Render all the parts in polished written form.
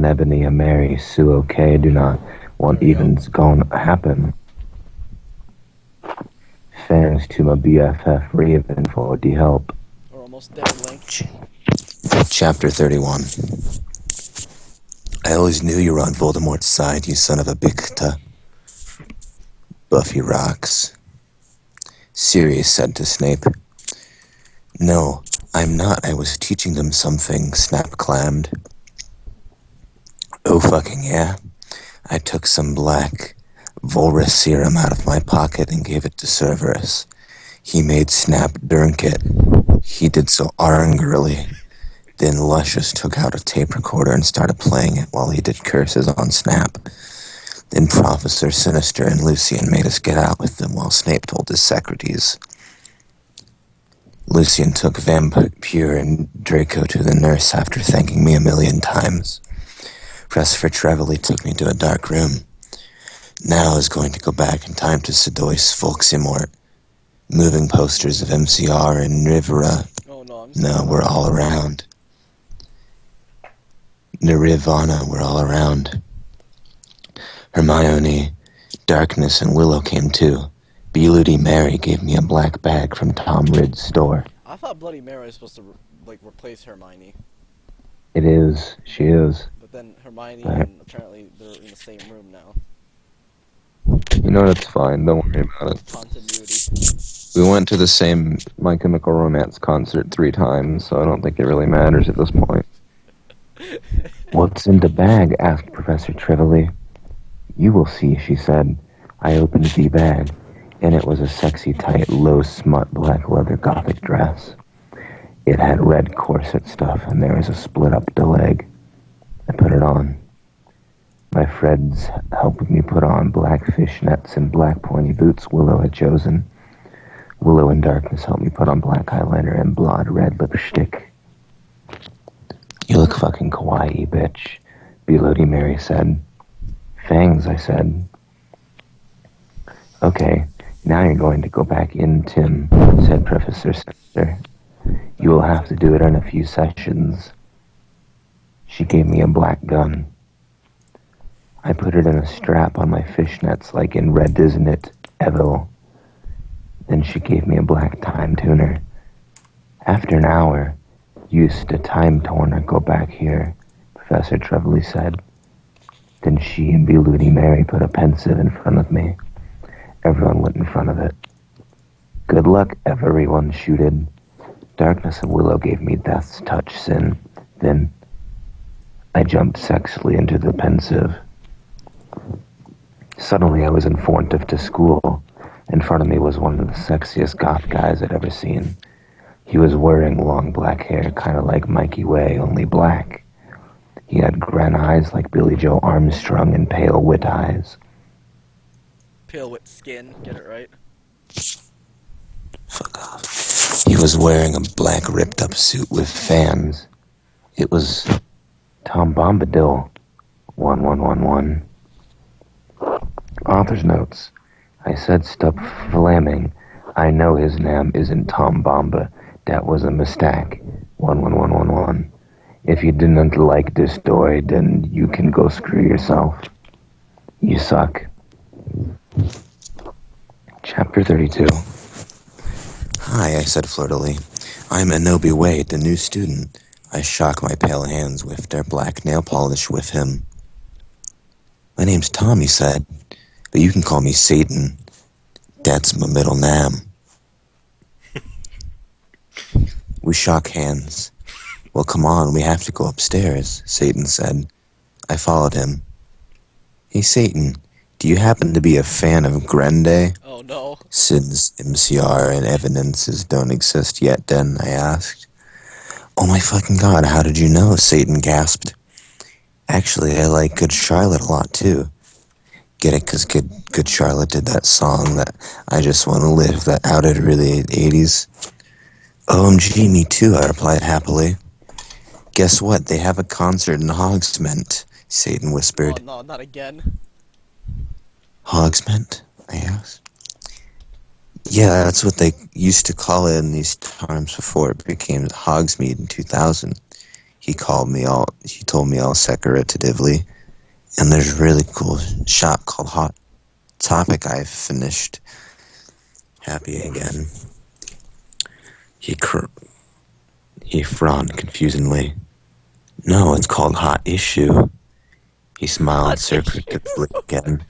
and Ebony and Mary, Sue okay, do not want even's gonna happen. Thanks to my BFF Raven for the help. We're almost there, Link. Chapter 31. I always knew you were on Voldemort's side, you son of a bicta. Buffy rocks. Sirius said to Snape. No, I'm not. I was teaching them something, Snap clammed. Oh fucking yeah. I took some black Volrus serum out of my pocket and gave it to Cerberus. He made Snap drink it. He did so angrily. Then Luscious took out a tape recorder and started playing it while he did curses on Snap. Then Professor Sinister and Lucian made us get out with them while Snape told his Socrates. Lucian took Vampire and Draco to the nurse after thanking me 1,000,000 times. Professor Trevelyan took me to a dark room. Now I was going to go back in time to Sedois Volksimort. Moving posters of MCR and Rivera. Oh no, No, we're all around. Nirvana, we're all around. Hermione, Darkness, and Willow came too. Bloody Mary gave me a black bag from Tom Ridd's store. I thought Bloody Mary was supposed to replace Hermione. It is. She is. But then Hermione and apparently they're in the same room now. You know, that's fine. Don't worry about it. Continuity. We went to the same My Chemical Romance concert 3 times, so I don't think it really matters at this point. What's in the bag? Asked Professor Trevelyan. You will see, she said. I opened the bag, and it was a sexy, tight, low-smut black leather gothic dress. It had red corset stuff, and there was a split-up leg. I put it on. My friends helped me put on black fishnets and black pointy boots Willow had chosen. Willow and Darkness helped me put on black eyeliner and blood red lipstick. You look fucking kawaii, bitch, Bloody Mary said. Thanks, I said. Okay, now you're going to go back in, Tim, said Professor Sinister. You will have to do it in a few sessions. She gave me a black gun. I put it in a strap on my fishnets like in Red Isn't It, Evil. Then she gave me a black time tuner. After an hour, used a time turner go back here, Professor Trevelyan said. Then she and Bloody Mary put a pensive in front of me. Everyone went in front of it. Good luck, everyone shooted. Darkness and Willow gave me Death's touch sin. Then I jumped sexily into the pensive. Suddenly I was in front of to school. In front of me was one of the sexiest goth guys I'd ever seen. He was wearing long black hair, kind of like Mikey Way, only black. He had grin eyes like Billy Joe Armstrong and pale wit eyes. Pale wit skin, get it right? Fuck off. He was wearing a black ripped-up suit with fans. It was Tom Bombadil. 1111. Author's notes. I said stop flamming. I know his name isn't Tom Bomba. That was a mistake. 11111. If you didn't like this story, then you can go screw yourself. You suck. Chapter 32. Hi, I said flirtily. I'm Anobi Wade, the new student. I shock my pale hands with their black nail polish with him. My name's Tom, he said, but you can call me Satan. That's my middle name. We shook hands. Well, come on, we have to go upstairs, Satan said. I followed him. Hey, Satan, do you happen to be a fan of Grande? Oh no. Since MCR and evidences don't exist yet, then, I asked. Oh my fucking god, how did you know? Satan gasped. Actually, I like Good Charlotte a lot, too. Get it? Because Good Charlotte did that song that I Just Want to Live that outed really 80s. OMG, me too, I replied happily. Guess what? They have a concert in Hogsmeade, Satan whispered. Oh no, not again. Hogsmeade? I asked. Yeah, that's what they used to call it in these times before it became Hogsmeade in 2000. He told me all secretively, and there's a really cool shop called Hot Topic I finished. Happy again. He frowned confusedly. No, it's called Hot Issue. He smiled secretively again.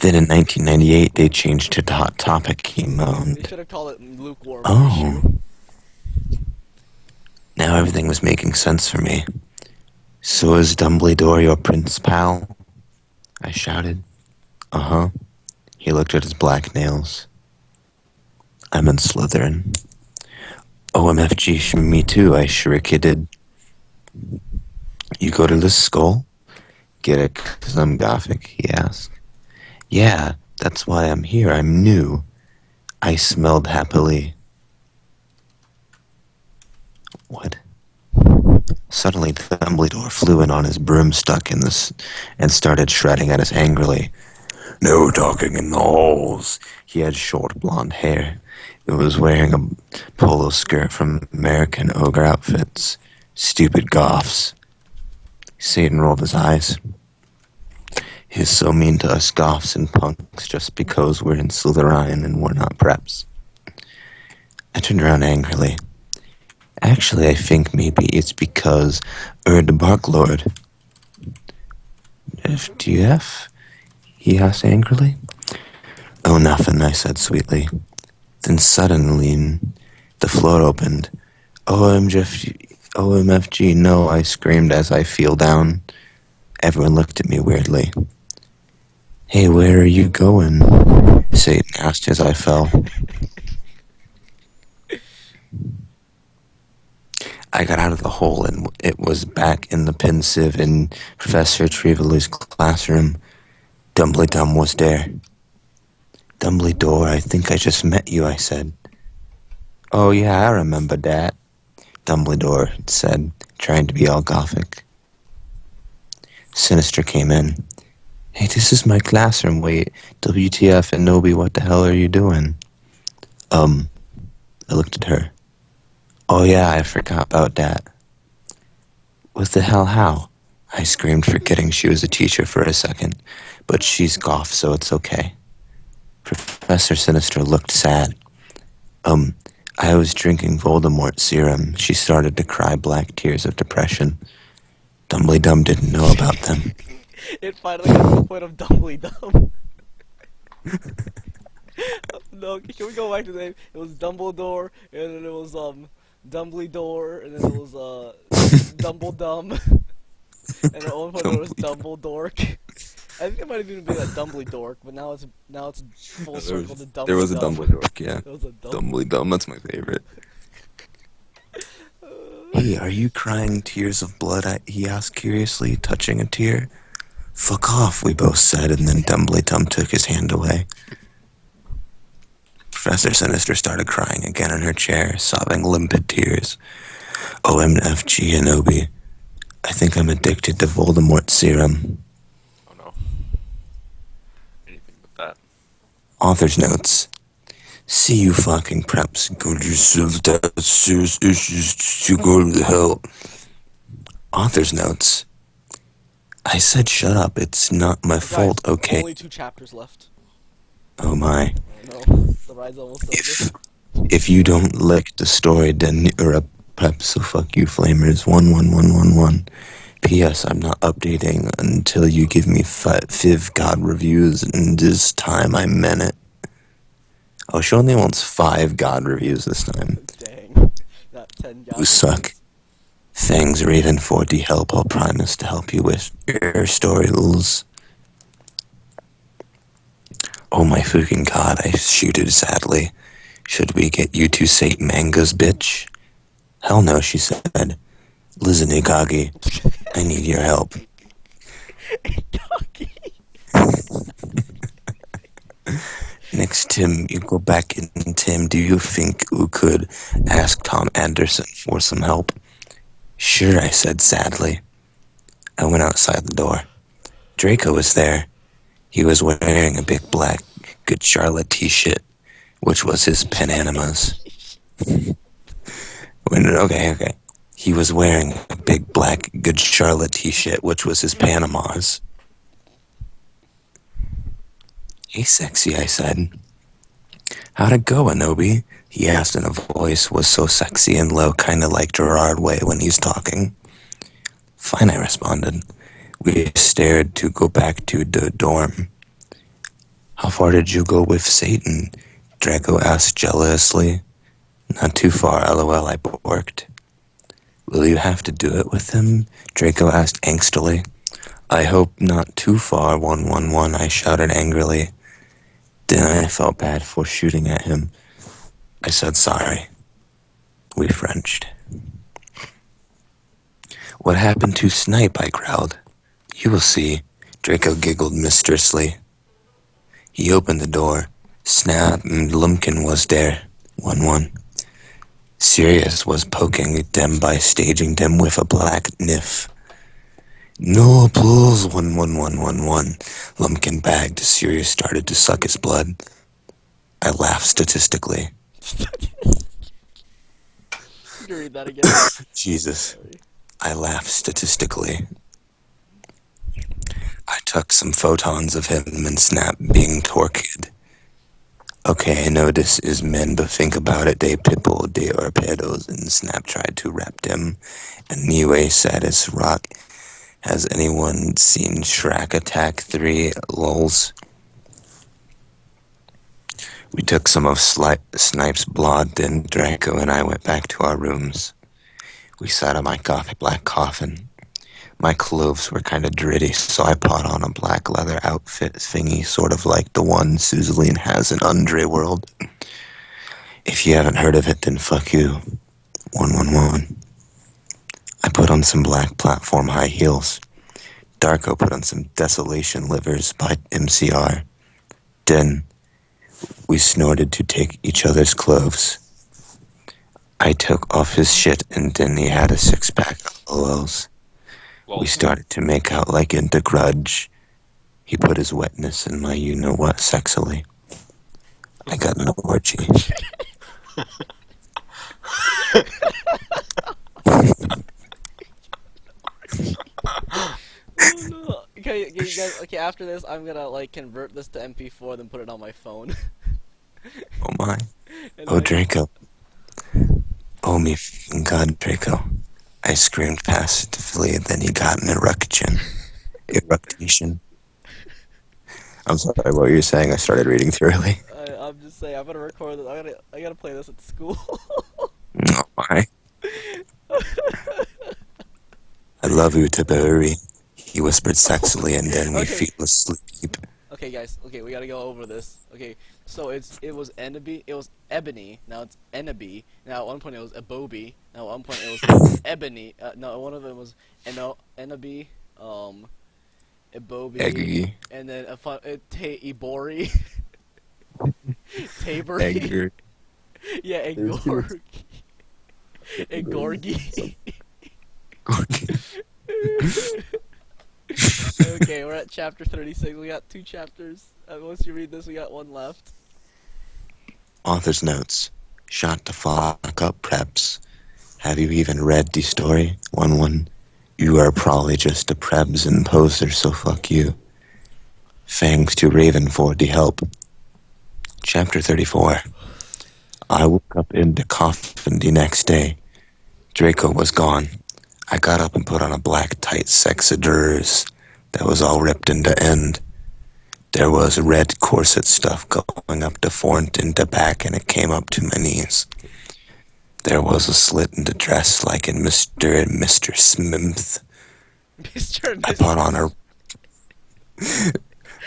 Then in 1998, they changed to Hot Topic, he They moaned. should have called it lukewarm Oh. issue. Now everything was making sense for me. So is Dumbledore your prince pal? I shouted. Uh-huh. He looked at his black nails. I'm in Slytherin. OMFG, me too, I shrieked. You go to this school? Get it, 'cause I'm Gothic, he asked. Yeah, that's why I'm here, I'm new. I smelled happily. What? Suddenly, Dumbledore flew in on his broomstick and started shredding at us angrily. No talking in the halls. He had short blonde hair. He was wearing a polo skirt from American Ogre Outfits. Stupid goths. Satan rolled his eyes. He's so mean to us goths and punks just because we're in Slytherin and we're not preps. I turned around angrily. Actually, I think maybe it's because the Barklord. FTF? He asked angrily. Oh, nothing, I said sweetly. Then suddenly, the floor opened. OMFG, no, I screamed as I fell down. Everyone looked at me weirdly. Hey, where are you going? Satan asked as I fell. I got out of the hole and it was back in the pensive in Professor Trevelyan's classroom. Dumbledore was there. Dumbledore, I think I just met you, I said. Oh yeah, I remember that, Dumbledore said, trying to be all Gothic. Sinister came in. Hey, this is my classroom. Wait, WTF and Nobi, what the hell are you doing? I looked at her. Oh yeah, I forgot about that. What the hell, how? I screamed, forgetting she was a teacher for a second. But she's Goth, so it's okay. Professor Sinister looked sad. I was drinking Voldemort serum. She started to cry black tears of depression. Dumbledore didn't know about them. It finally got to the point of Dumbledore. No, can we go back to the name? It was Dumbledore, and then it was Dumbledore, and then it was Dumbledum, and at one point it was Dumbledork. I think it might have even been a Dumbledork, but now it's full circle to Dumbledore. There was a Dumbledore, yeah. There was a Dumbledore, that's my favorite. Hey, are you crying tears of blood? He asked curiously, touching a tear. Fuck off, we both said, and then Dumbledore took his hand away. Professor Sinister started crying again in her chair, sobbing limpid tears. OMFG Anobi. I think I'm addicted to Voldemort serum. Oh no. Anything but that. Author's notes. See you fucking preps. Go to yourself that serious issues to go to hell. Author's notes. I said shut up, it's not my fault, Guys, okay? only 2 chapters left. Oh my. Oh no, the ride's almost over. If you don't like the story, then you're a prep, so fuck you, Flamers. 11111. P.S. I'm not updating until you give me 5 God reviews, and this time I meant it. Oh, she only wants 5 God reviews this time. Dang. Not 10 guys. You suck. Thanks, Raven 4D Help. I'll promise to help you with your stories. Oh my fucking god, I shooted sadly. Should we get you 2 Satan mangas, bitch? Hell no, she said. Listen, Ikagi, I need your help. Ikagi. Next, Tim, you go back in. Tim, do you think you could ask Tom Anderson for some help? Sure, I said sadly. I went outside the door. Draco was there. He was wearing a big black Good Charlotte t-shirt, which was his Pananimas. Okay. He was wearing a big black Good Charlotte t-shirt, which was his Panama's. Hey, sexy, I said. How'd it go, Anobi? He asked in a voice was so sexy and low, kinda like Gerard Way when he's talking. Fine, I responded. We stared to go back to the dorm. How far did you go with Satan? Draco asked jealously. Not too far, lol, I borked. Will you have to do it with him? Draco asked angstily. I hope not too far, 111, I shouted angrily. Then I felt bad for shooting at him. I said sorry. We Frenched. What happened to Snipe? I growled. You will see. Draco giggled mistressly. He opened the door. Snap and Lumpkin was there. 1-1. Sirius was poking them by staging them with a black kniff. No applause, 11111. Lumpkin bagged. Sirius started to suck his blood. I laughed statistically. You can read that again. Jesus. Sorry. I laughed statistically. I took some photons of him and Snap being torqued. Okay, I know this is men, but think about it. They people, they are pedos, and Snap tried to rap them. And Niue said as rock. Has anyone seen Shrek Attack 3? Lols. We took some of Snipe's blood, then Draco and I went back to our rooms. We sat on my black coffin. My clothes were kind of dirty, so I put on a black leather outfit thingy, sort of like the one Suzeline has in Andre World. If you haven't heard of it, then fuck you. 111. I put on some black platform high heels. Darko put on some Desolation Livers by MCR. Then we snorted to take each other's clothes. I took off his shit and then he had a six-pack of LOLs. We started to make out like in The Grudge. He put his wetness in my you-know-what sexily. I got an orgy. Oh no. Okay, you guys. Okay, after this, I'm gonna like convert this to MP4, then put it on my phone. Oh my. And Oh, then- Draco. Oh me f***ing God, Draco. I screamed passively, then he got an eruction. Eructation. I'm sorry, what were you saying? I started reading too early. I'm just saying, I'm gonna record this. I gotta play this at school. Oh my. I love you, Taburi. He whispered sexily, and then we Okay. fell asleep. Okay, guys. Okay, we gotta go over this. Okay, so it was Eneby. It was Ebony. Now it's Eneby. Now at one point it was Ebobi. Now at one point it was Ebony. No, one of them was Eneby. Ebobi. Eggy. And then Ibori. Tabery. Egger. Yeah, Egorg. Egorgi. Okay, we're at chapter 36. We got 2 chapters. Once you read this, we got 1 left. Author's notes. Shut the fuck up, preps. Have you even read the story? 1-1. You are probably just a prebs and poser, so fuck you. Thanks to Raven for the help. Chapter 34. I woke up in the coffin the next day. Draco was gone. I got up and put on a black tight sexadurs that was all ripped in the end. There was red corset stuff going up the front and the back, and it came up to my knees. There was a slit in the dress like in Mr. and Mr. Smith. Mr. and I Mrs. put on a...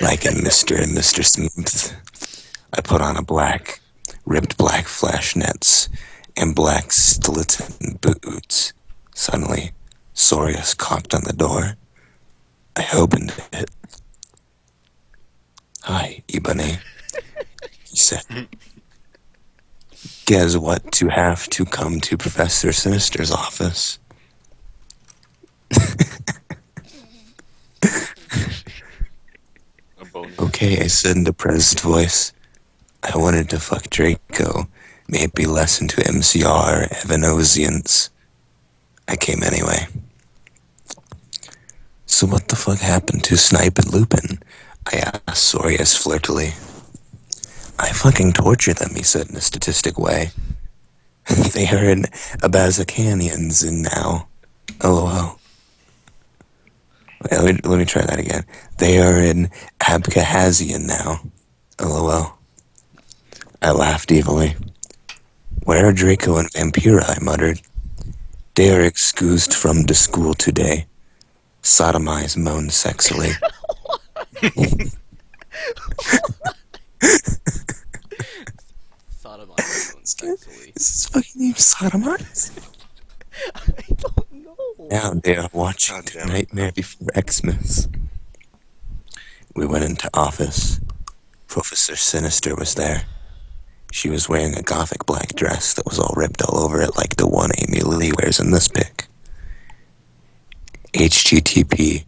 like in Mr. and Mr. Smith. I put on a ripped black flash nets and black stiletto boots. Suddenly, Sorius cocked on the door. I opened it. Hi, Ibane, he said. Guess what to have to come to Professor Sinister's office? A bonus. Okay, I said in a depressed voice. I wanted to fuck Draco, maybe less into MCR or Evanosians. I came anyway. So what the fuck happened to Snipe and Lupin? I asked Sorius flirtily. I fucking torture them, he said in a statistic way. They are in Abazakanians in now. LOL. Wait, let me try that again. They are in Abkhazian now. LOL. I laughed evilly. Where are Draco and Vampira? I muttered. They are excused from the school today. Sodomize moaned sexily. Sodomize sexily. Is this fucking name Sodomize? I don't know. Now they are watching The Nightmare Before Xmas. We went into office. Professor Sinister was there. She was wearing a gothic black dress that was all ripped all over it like the one Amy Lee wears in this pic. HTTP/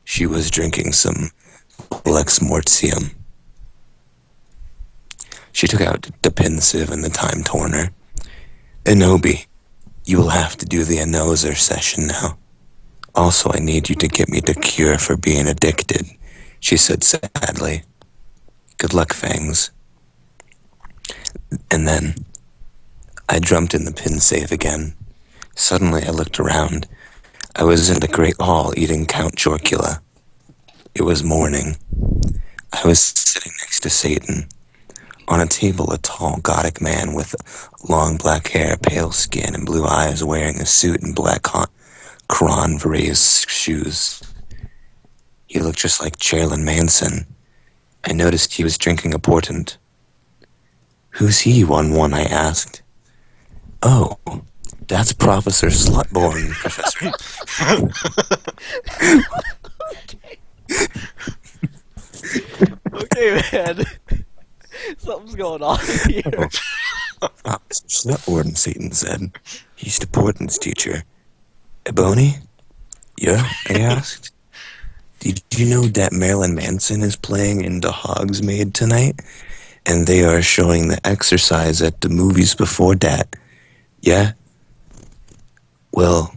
she was drinking some Lex Mortium. She took out the pensive and the time torner. Enobi, you will have to do the Anoser session now. Also, I need you to get me the cure for being addicted, she said sadly. Good luck, Fangs. And then, I jumped in the pin safe again. Suddenly I looked around. I was in the Great Hall eating Count Chorkula. It was morning. I was sitting next to Satan. On a table, a tall, gothic man with long black hair, pale skin, and blue eyes wearing a suit and black Converse shoes. He looked just like Chairlin Manson. I noticed he was drinking a portent. Who's he, 1-1, I asked. Oh, that's Professor Slutborn, Professor. Okay, man. Something's going on here. Professor Slutborn, Satan said. He's the portents teacher. Ebony? Yeah, I asked. Did you know that Marilyn Manson is playing in The Hogsmaid tonight? And they are showing the exercise at the movies before that. Yeah? Well,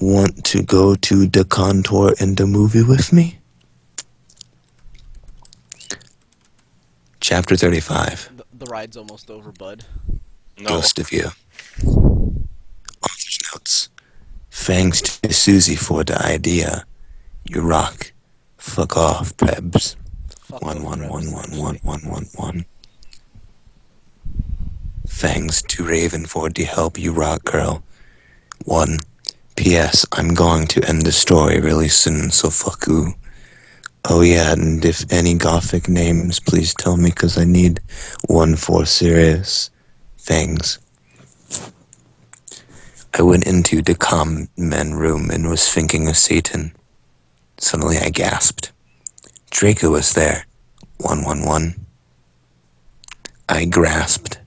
want to go to the contour in the movie with me? Chapter 35. The ride's almost over, bud. No. Ghost of You. Author's notes. Thanks to Susie for the idea. You rock. Fuck off, Pebs. Fuck 111111111. Thanks to Raven for the help, you rock, girl. 1. P.S. I'm going to end the story really soon, so fuck you. Oh yeah, and if any gothic names, please tell me, cause I need one for serious things. I went into the common room and was thinking of Satan. Suddenly I gasped. Draco was there. 111. I grasped.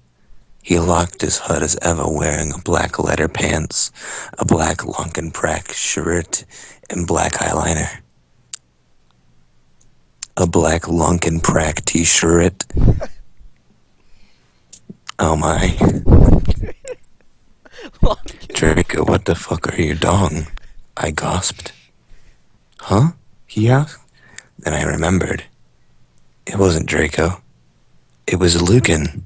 He locked his hood as ever, wearing a black leather pants, a black Lonkenprack shirt, and black eyeliner. A black Lonkenprack t-shirt. Oh my. Draco, what the fuck are you doing? I gasped. Huh? He asked. Then I remembered. It wasn't Draco. It was Lucan.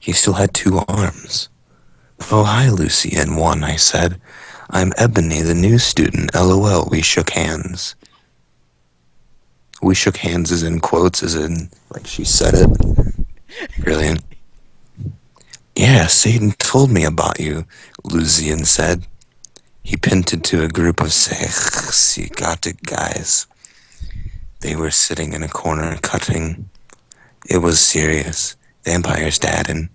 He still had 2 arms. Oh, hi, Lucy, and 1, I said. I'm Ebony, the new student. LOL, we shook hands. We shook hands as in quotes, as in, like she said it. Brilliant. Yeah, Satan told me about you, Lucian said. He pointed to a group of psychotic guys. They were sitting in a corner cutting. It was serious. Vampire's dad and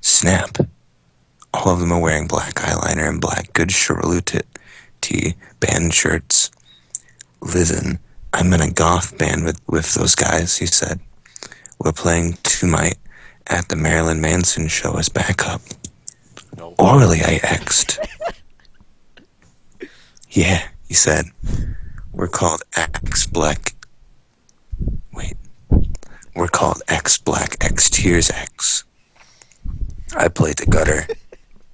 Snap. All of them are wearing black eyeliner and black good Charlotte tee band shirts. Listen, I'm in a goth band with those guys, he said. We're playing tonight at the Marilyn Manson show as backup. No. Orally, I X'd. Yeah, he said. We're called X Black. Wait. We're called X Black X Tears X. I played the gutter.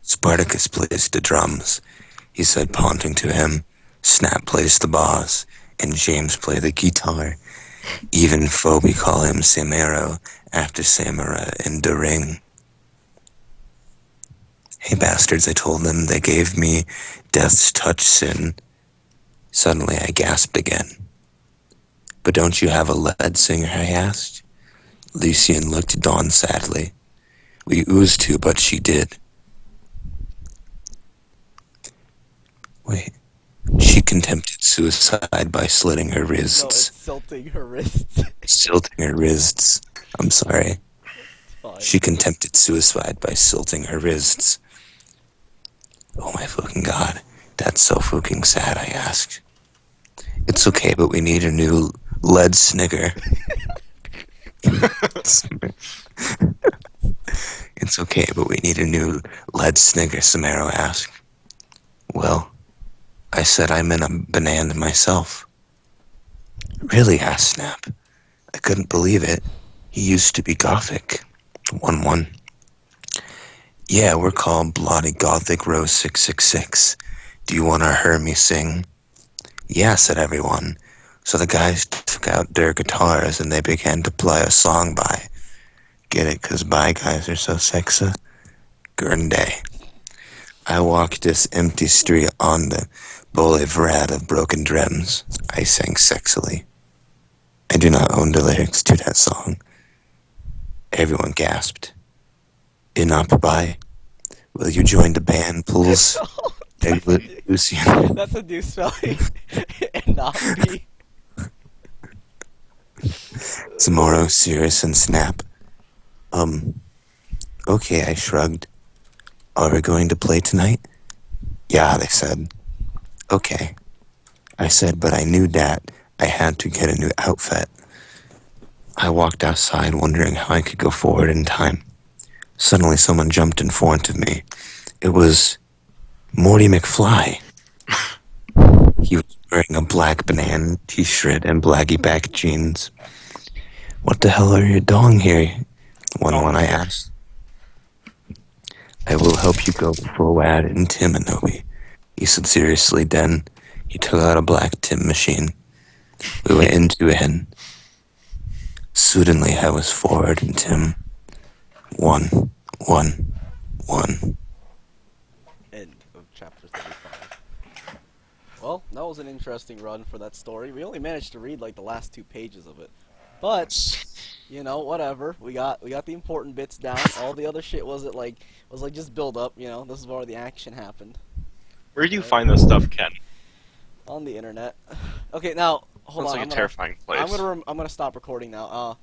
Spartacus plays the drums, he said, pointing to him. Snap plays the bass, and James play the guitar. Even Phoebe call him Samaro after Samara in the ring. Hey bastards, I told them. They gave me death's touch sin. Suddenly I gasped again. But don't you have a lead singer, I asked. Lucian looked at Dawn sadly. We oozed to, but she did. Wait. She attempted suicide by slitting her No, it's wrists. silting her wrists. Silting her wrists. I'm sorry. Fine. She attempted suicide by silting her wrists. Oh my fucking god. That's so fucking sad, I asked. It's okay, but we need a new lead snigger. It's okay, but we need a new lead snigger, Samaro asked. Well, I said I'm in a band myself. Really, asked Snap. I couldn't believe it. He used to be Gothic. 1-1. Yeah, we're called Bloody Gothic Rose 666. Do you want to hear me sing? Yeah, said everyone. So the guys took out their guitars and they began to play a song by. Get it? 'Cause by guys are so sexy. Gurnday. I walked this empty street on the boulevard of broken dreams. I sang sexily. I do not own the lyrics to that song. Everyone gasped. Enough by. Will you join the band, please? Lucian. That's a new spelling. And not me. Tomorrow, Sirius and Snap. Okay, I shrugged. Are we going to play tonight? Yeah, they said. Okay. I said, but I knew that I had to get a new outfit. I walked outside wondering how I could go forward in time. Suddenly someone jumped in front of me. It was Morty McFly. He was wearing a black banana t-shirt and blaggy back jeans. What the hell are you doing here? One I asked. I will help you go forward in Tim and Nobi. He said seriously. Then he took out a black Tim machine. We went into it. Suddenly I was forward in Tim. 1, 1, 1. End of chapter 35. Well, that was an interesting run for that story. We only managed to read like the last 2 pages of it. But you know, whatever. We got the important bits down. All the other shit was just build up, you know. This is where the action happened. Where do you find this stuff, Ken? On the internet. Okay, now hold Sounds on. like a terrifying place. I'm gonna stop recording now.